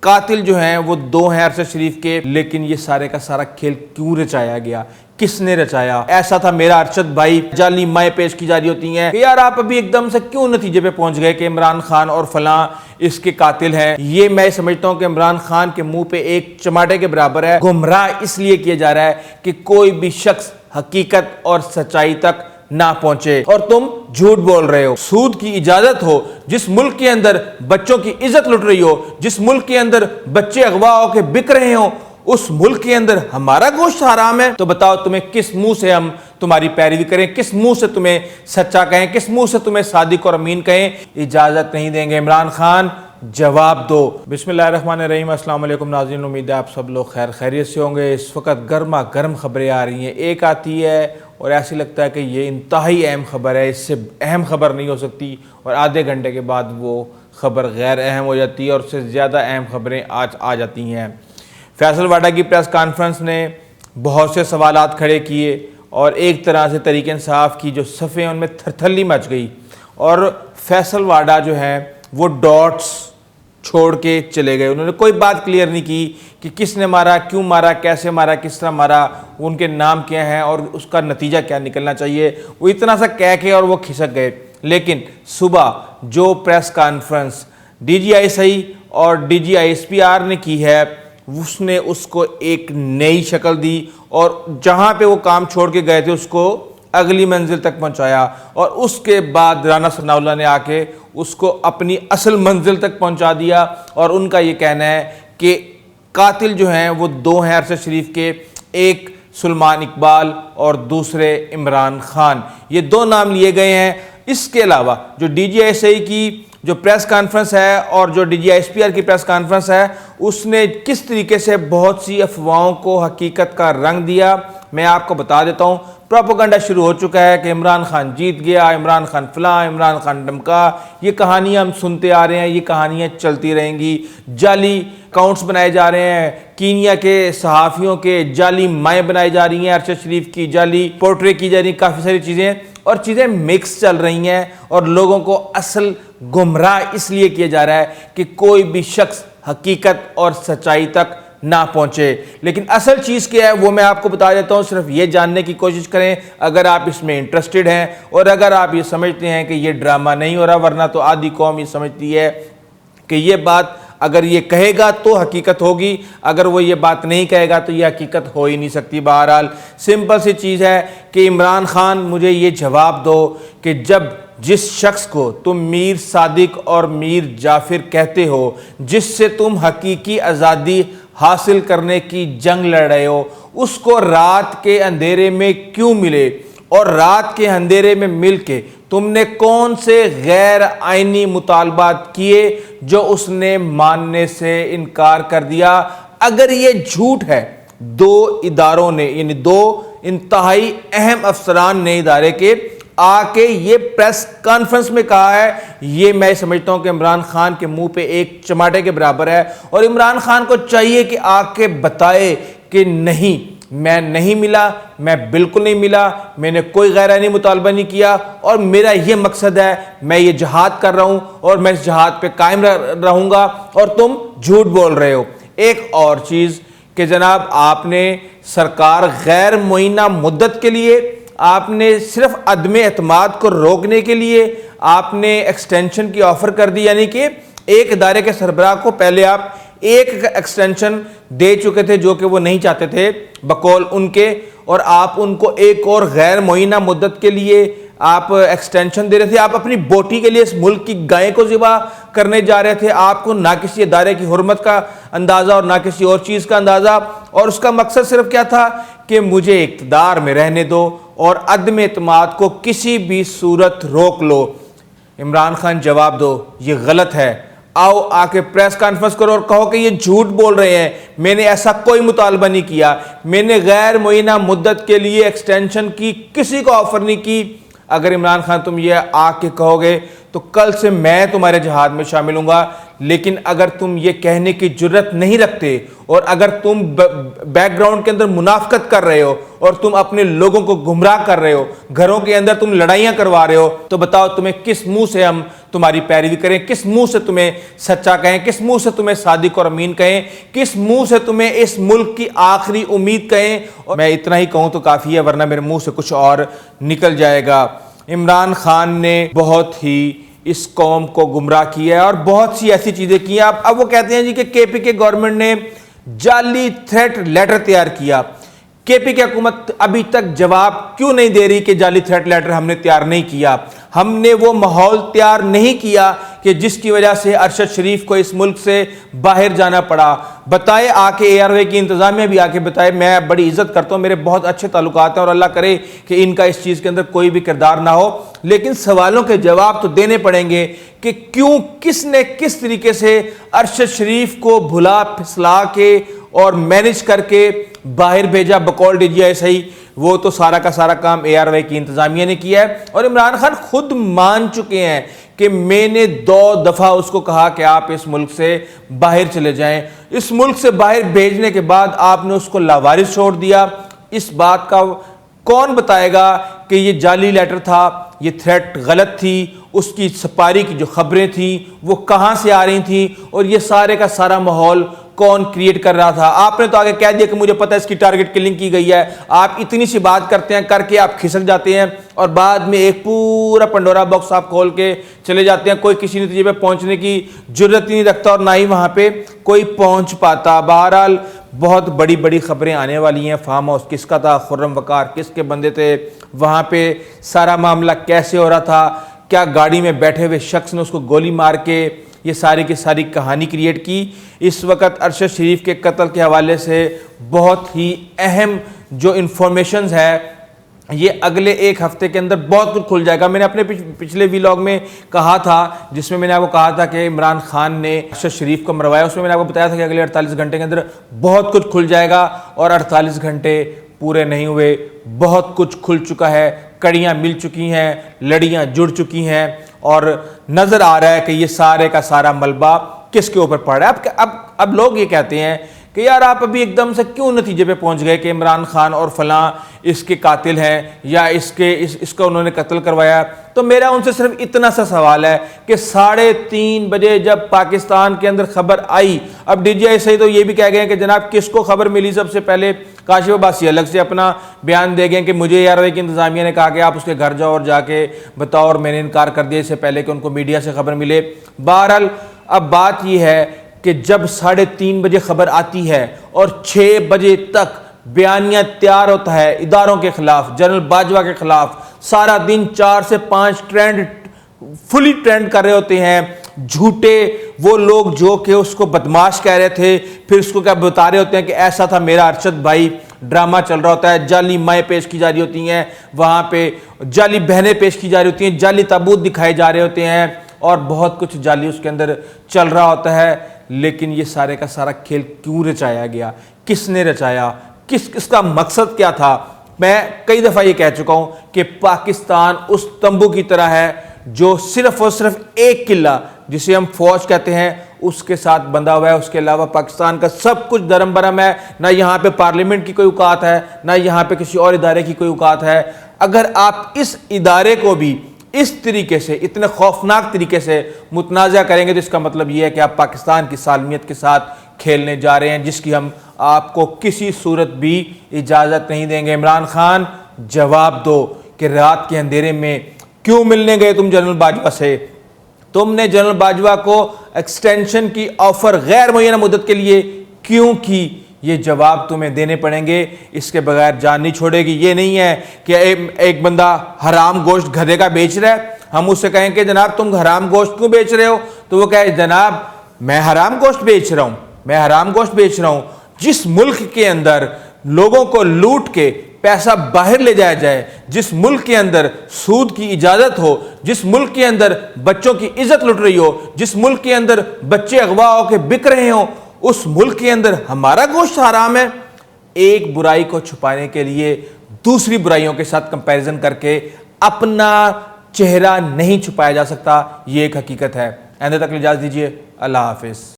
قاتل جو ہیں وہ دو ہیں ارشد شریف کے، لیکن یہ سارے کا سارا کھیل کیوں رچایا گیا، کس نے رچایا؟ ایسا تھا میرا ارشد بھائی، جعلی مائیں پیش کی جا رہی ہوتی ہیں کہ یار آپ ابھی ایک دم سے کیوں نتیجے پہ پہنچ گئے کہ عمران خان اور فلاں اس کے قاتل ہیں؟ یہ میں سمجھتا ہوں کہ عمران خان کے منہ پہ ایک چماٹے کے برابر ہے۔ گمراہ اس لیے کیا جا رہا ہے کہ کوئی بھی شخص حقیقت اور سچائی تک نہ پہنچے، اور تم جھوٹ بول رہے ہو۔ سود کی اجازت ہو، جس ملک کے اندر بچوں کی عزت لٹ رہی ہو، جس ملک کے اندر بچے اغوا ہو کے بک رہے ہوں، اس ملک کے اندر ہمارا گوشت حرام ہے، تو بتاؤ تمہیں کس منہ سے ہم تمہاری پیروی کریں، کس منہ سے تمہیں سچا کہیں، کس منہ سے تمہیں صادق اور امین کہیں؟ اجازت نہیں دیں گے۔ عمران خان جواب دو۔ بسم اللہ الرحمن الرحیم۔ السلام علیکم ناظرین، امید ہے آپ سب لوگ خیریت سے ہوں گے۔ اس وقت گرما گرم خبریں آ رہی ہیں، ایک آتی ہے اور ایسی لگتا ہے کہ یہ انتہائی اہم خبر ہے، اس سے اہم خبر نہیں ہو سکتی، اور آدھے گھنٹے کے بعد وہ خبر غیر اہم ہو جاتی ہے اور اس سے زیادہ اہم خبریں آج آ جاتی ہیں۔ فیصل واڈا کی پریس کانفرنس نے بہت سے سوالات کھڑے کیے، اور ایک طرح سے تحریک انصاف کی جو صفیں ہیں ان میں تھرتھلی مچ گئی، اور فیصل واڈا جو ہے وہ ڈاٹس چھوڑ کے چلے گئے۔ انہوں نے کوئی بات کلیئر نہیں کی کہ کس نے مارا، کیوں مارا، کیسے مارا، کس طرح مارا، ان کے نام کیا ہیں اور اس کا نتیجہ کیا نکلنا چاہیے۔ وہ اتنا سا کہہ کے اور وہ کھسک گئے۔ لیکن صبح جو press conference D G I S I اور D G I S P R نے کی ہے، اس نے اس کو ایک نئی شکل دی، اور جہاں پہ وہ کام چھوڑ کے گئے تھے اس کو اگلی منزل تک پہنچایا، اور اس کے بعد رانا ثناء اللہ نے آ کے اس کو اپنی اصل منزل تک پہنچا دیا۔ اور ان کا یہ کہنا ہے کہ قاتل جو ہیں وہ دو ہیں ارشد شریف کے، ایک سلمان اقبال اور دوسرے عمران خان، یہ دو نام لیے گئے ہیں۔ اس کے علاوہ جو ڈی جی آئی ایس آئی کی جو پریس کانفرنس ہے اور جو D G I S P R کی پریس کانفرنس ہے، اس نے کس طریقے سے بہت سی افواہوں کو حقیقت کا رنگ دیا، میں آپ کو بتا دیتا ہوں۔ پروپیگنڈا شروع ہو چکا ہے کہ عمران خان جیت گیا، عمران خان فلاں، عمران خان ڈمکا، یہ کہانیاں ہم سنتے آ رہے ہیں، یہ کہانیاں چلتی رہیں گی۔ جعلی اکاؤنٹس بنائے جا رہے ہیں، کینیا کے صحافیوں کے جعلی مائیں بنائی جا رہی ہیں، ارشد شریف کی جعلی پورٹری کی جا رہی ہیں، کافی ساری چیزیں، اور چیزیں مکس چل رہی ہیں، اور لوگوں کو اصل گمراہ اس لیے کیا جا رہا ہے کہ کوئی بھی شخص حقیقت اور سچائی تک نہ پہنچے۔ لیکن اصل چیز کیا ہے وہ میں آپ کو بتا دیتا ہوں، صرف یہ جاننے کی کوشش کریں اگر آپ اس میں انٹرسٹڈ ہیں، اور اگر آپ یہ سمجھتے ہیں کہ یہ ڈرامہ نہیں ہو رہا، ورنہ تو آدھی قوم یہ سمجھتی ہے کہ یہ بات اگر یہ کہے گا تو حقیقت ہوگی، اگر وہ یہ بات نہیں کہے گا تو یہ حقیقت ہو ہی نہیں سکتی۔ بہرحال سمپل سی چیز ہے کہ عمران خان مجھے یہ جواب دو کہ جب جس شخص کو تم میر صادق اور میر جعفر کہتے ہو، جس سے تم حقیقی آزادی حاصل کرنے کی جنگ لڑ رہے ہو، اس کو رات کے اندھیرے میں کیوں ملے، اور رات کے اندھیرے میں مل کے تم نے کون سے غیر آئینی مطالبات کیے جو اس نے ماننے سے انکار کر دیا؟ اگر یہ جھوٹ ہے، دو اداروں نے، یعنی دو انتہائی اہم افسران نے ادارے کے آ کے یہ پریس کانفرنس میں کہا ہے، یہ میں سمجھتا ہوں کہ عمران خان کے منہ پہ ایک چماٹے کے برابر ہے، اور عمران خان کو چاہیے کہ آ کے بتائے کہ نہیں، میں نہیں ملا، میں بالکل نہیں ملا، میں نے کوئی غیر آئینی مطالبہ نہیں کیا، اور میرا یہ مقصد ہے، میں یہ جہاد کر رہا ہوں اور میں اس جہاد پہ قائم رہوں گا، اور تم جھوٹ بول رہے ہو۔ ایک اور چیز کہ جناب آپ نے سرکار غیر معینہ مدت کے لیے، آپ نے صرف عدم اعتماد کو روکنے کے لیے آپ نے ایکسٹینشن کی آفر کر دی، یعنی کہ ایک ادارے کے سربراہ کو پہلے آپ ایک ایکسٹینشن دے چکے تھے جو کہ وہ نہیں چاہتے تھے بقول ان کے، اور آپ ان کو ایک اور غیر معینہ مدت کے لیے آپ ایکسٹینشن دے رہے تھے۔ آپ اپنی بوٹی کے لیے اس ملک کی گائے کو ذبح کرنے جا رہے تھے، آپ کو نہ کسی ادارے کی حرمت کا اندازہ اور نہ کسی اور چیز کا اندازہ، اور اس کا مقصد صرف کیا تھا کہ مجھے اقتدار میں رہنے دو اور عدم اعتماد کو کسی بھی صورت روک لو۔ عمران خان جواب دو، یہ غلط ہے، آؤ آ کے پریس کانفرنس کرو اور کہو کہ یہ جھوٹ بول رہے ہیں، میں نے ایسا کوئی مطالبہ نہیں کیا، میں نے غیر معینہ مدت کے لیے ایکسٹینشن کی کسی کو آفر نہیں کی۔ اگر عمران خان تم یہ آ کے کہو گے تو کل سے میں تمہارے جہاد میں شامل ہوں گا، لیکن اگر تم یہ کہنے کی جرت نہیں رکھتے اور اگر تم بیک گراؤنڈ کے اندر منافقت کر رہے ہو اور تم اپنے لوگوں کو گمراہ کر رہے ہو، گھروں کے اندر تم لڑائیاں کروا رہے ہو، تو بتاؤ تمہیں کس منہ سے ہم تمہاری پیروی کریں، کس منہ سے تمہیں سچا کہیں، کس منہ سے تمہیں صادق اور امین کہیں، کس منہ سے تمہیں اس ملک کی آخری امید کہیں؟ اور میں اتنا ہی کہوں تو کافی ہے، ورنہ میرے منہ سے کچھ اور نکل جائے گا۔ عمران خان نے بہت ہی اس قوم کو گمراہ کیا ہے اور بہت سی ایسی چیزیں کی ہیں۔ اب وہ کہتے ہیں جی کہ کے پی کے گورنمنٹ نے جعلی تھریٹ لیٹر تیار کیا۔ کے پی کی حکومت ابھی تک جواب کیوں نہیں دے رہی کہ جعلی تھریٹ لیٹر ہم نے تیار نہیں کیا؟ ہم نے وہ ماحول تیار نہیں کیا کہ جس کی وجہ سے ارشد شریف کو اس ملک سے باہر جانا پڑا۔ بتائے آ کے اے آر وائی کی انتظامیہ بھی آ کے بتائے، میں بڑی عزت کرتا ہوں، میرے بہت اچھے تعلقات ہیں اور اللہ کرے کہ ان کا اس چیز کے اندر کوئی بھی کردار نہ ہو، لیکن سوالوں کے جواب تو دینے پڑیں گے کہ کیوں، کس نے کس طریقے سے ارشد شریف کو بھلا پھسلا کے اور مینج کر کے باہر بھیجا بقول ڈی جی آئی صحیح۔ وہ تو سارا کا سارا کام اے آر وائی کی انتظامیہ نے کیا ہے اور عمران خان خود مان چکے ہیں کہ میں نے 2 دفعہ اس کو کہا کہ آپ اس ملک سے باہر چلے جائیں۔ اس ملک سے باہر بھیجنے کے بعد آپ نے اس کو لاوارث چھوڑ دیا۔ اس بات کا کون بتائے گا کہ یہ جعلی لیٹر تھا، یہ تھریٹ غلط تھی، اس کی سپاری کی جو خبریں تھیں وہ کہاں سے آ رہی تھیں اور یہ سارے کا سارا ماحول کون کریٹ کر رہا تھا؟ آپ نے تو آگے کہہ دیا کہ مجھے پتہ ہے اس کی ٹارگٹ کلنگ کی گئی ہے۔ آپ اتنی سی بات کرتے ہیں، کر کے آپ کھسک جاتے ہیں اور بعد میں ایک پورا پنڈورا باکس آپ کھول کے چلے جاتے ہیں۔ کوئی کسی نتیجے پہ پہنچنے کی جرت ہی نہیں رکھتا اور نہ ہی وہاں پہ کوئی پہنچ پاتا۔ بہرحال بہت بڑی بڑی خبریں آنے والی ہیں۔ فارم ہاؤس کس کا تھا، خرم وقار کس کے بندے تھے، وہاں پہ سارا معاملہ کیسے ہو رہا تھا، کیا گاڑی میں بیٹھے ہوئے شخص نے اس کو گولی مار کے یہ ساری کی ساری کہانی کریٹ کی۔ اس وقت ارشد شریف کے قتل کے حوالے سے بہت ہی اہم جو انفارمیشنز ہے، یہ اگلے 1 ہفتے کے اندر بہت کچھ کھل جائے گا۔ میں نے اپنے پچھلے ویلاگ میں کہا تھا، جس میں میں نے آپ کو کہا تھا کہ عمران خان نے ارشد شریف کو مروایا، اس میں نے آپ کو بتایا تھا کہ اگلے 48 گھنٹے کے اندر بہت کچھ کھل جائے گا اور 48 گھنٹے پورے نہیں ہوئے، بہت کچھ کھل چکا ہے، کڑیاں مل چکی ہیں، لڑیاں جڑ چکی ہیں اور نظر آ رہا ہے کہ یہ سارے کا سارا ملبہ کس کے اوپر پڑ رہا ہے۔ اب لوگ یہ کہتے ہیں کہ یار آپ ابھی ایک دم سے کیوں نتیجے پہ پہنچ گئے کہ عمران خان اور فلاں اس کے قاتل ہیں یا اس کا انہوں نے قتل کروایا؟ تو میرا ان سے صرف اتنا سا سوال ہے کہ 3:30 بجے جب پاکستان کے اندر خبر آئی، اب ڈی جی آئی صحیح تو یہ بھی کہہ گئے کہ جناب کس کو خبر ملی سب سے پہلے؟ کاشف عباسی الگ سے اپنا بیان دے گئے کہ مجھے اے آر وائی کی انتظامیہ نے کہا کہ آپ اس کے گھر جاؤ اور جا کے بتاؤ، اور میں نے انکار کر دیا اس سے پہلے کہ ان کو میڈیا سے خبر ملے۔ بہرحال اب بات یہ ہے کہ جب 3:30 بجے خبر آتی ہے اور 6 بجے تک بیانیہ تیار ہوتا ہے اداروں کے خلاف، جنرل باجوہ کے خلاف، سارا دن 4 سے 5 فلی ٹرینڈ کر رہے ہوتے ہیں جھوٹے وہ لوگ جو کہ اس کو بدماش کہہ رہے تھے، پھر اس کو کیا بتا رہے ہوتے ہیں کہ ایسا تھا میرا ارشد بھائی، ڈرامہ چل رہا ہوتا ہے، جعلی مائیں پیش کی جا رہی ہوتی ہیں، وہاں پہ جعلی بہنیں پیش کی جا رہی ہوتی ہیں، جعلی تابوت دکھائے جا رہے ہوتے ہیں اور بہت کچھ جعلی اس کے اندر چل رہا ہوتا ہے۔ لیکن یہ سارے کا سارا کھیل کیوں رچایا گیا، کس نے رچایا، کس کا مقصد کیا تھا؟ میں کئی دفعہ یہ کہہ چکا ہوں کہ پاکستان اس تمبو کی طرح ہے جو صرف اور صرف ایک قلعہ جسے ہم فوج کہتے ہیں اس کے ساتھ بندھا ہوا ہے، اس کے علاوہ پاکستان کا سب کچھ درم برم ہے، نہ یہاں پہ پارلیمنٹ کی کوئی اوقات ہے، نہ یہاں پہ کسی اور ادارے کی کوئی اوقات ہے۔ اگر آپ اس ادارے کو بھی اس طریقے سے، اتنے خوفناک طریقے سے متنازع کریں گے تو اس کا مطلب یہ ہے کہ آپ پاکستان کی سالمیت کے ساتھ کھیلنے جا رہے ہیں، جس کی ہم آپ کو کسی صورت بھی اجازت نہیں دیں گے۔ عمران خان جواب دو کہ رات کے اندھیرے میں کیوں ملنے گئے تم جنرل باجوہ سے؟ تم نے جنرل باجوہ کو ایکسٹینشن کی آفر غیر معینہ مدت کے لیے کیوں کی؟ یہ جواب تمہیں دینے پڑیں گے، اس کے بغیر جان نہیں چھوڑے گی۔ یہ نہیں ہے کہ ایک بندہ حرام گوشت گدھے کا بیچ رہا ہے، ہم اس سے کہیں کہ جناب تم حرام گوشت کیوں بیچ رہے ہو؟ تو وہ کہے جناب میں حرام گوشت بیچ رہا ہوں، میں حرام گوشت بیچ رہا ہوں۔ جس ملک کے اندر لوگوں کو لوٹ کے پیسہ باہر لے جایا جائے، جس ملک کے اندر سود کی اجازت ہو، جس ملک کے اندر بچوں کی عزت لٹ رہی ہو، جس ملک کے اندر بچے اغوا ہو کے بک رہے ہوں، اس ملک کے اندر ہمارا گوشت حرام ہے۔ ایک برائی کو چھپانے کے لیے دوسری برائیوں کے ساتھ کمپیریزن کر کے اپنا چہرہ نہیں چھپایا جا سکتا، یہ ایک حقیقت ہے۔ آئندہ تک اجازت دیجیے، اللہ حافظ.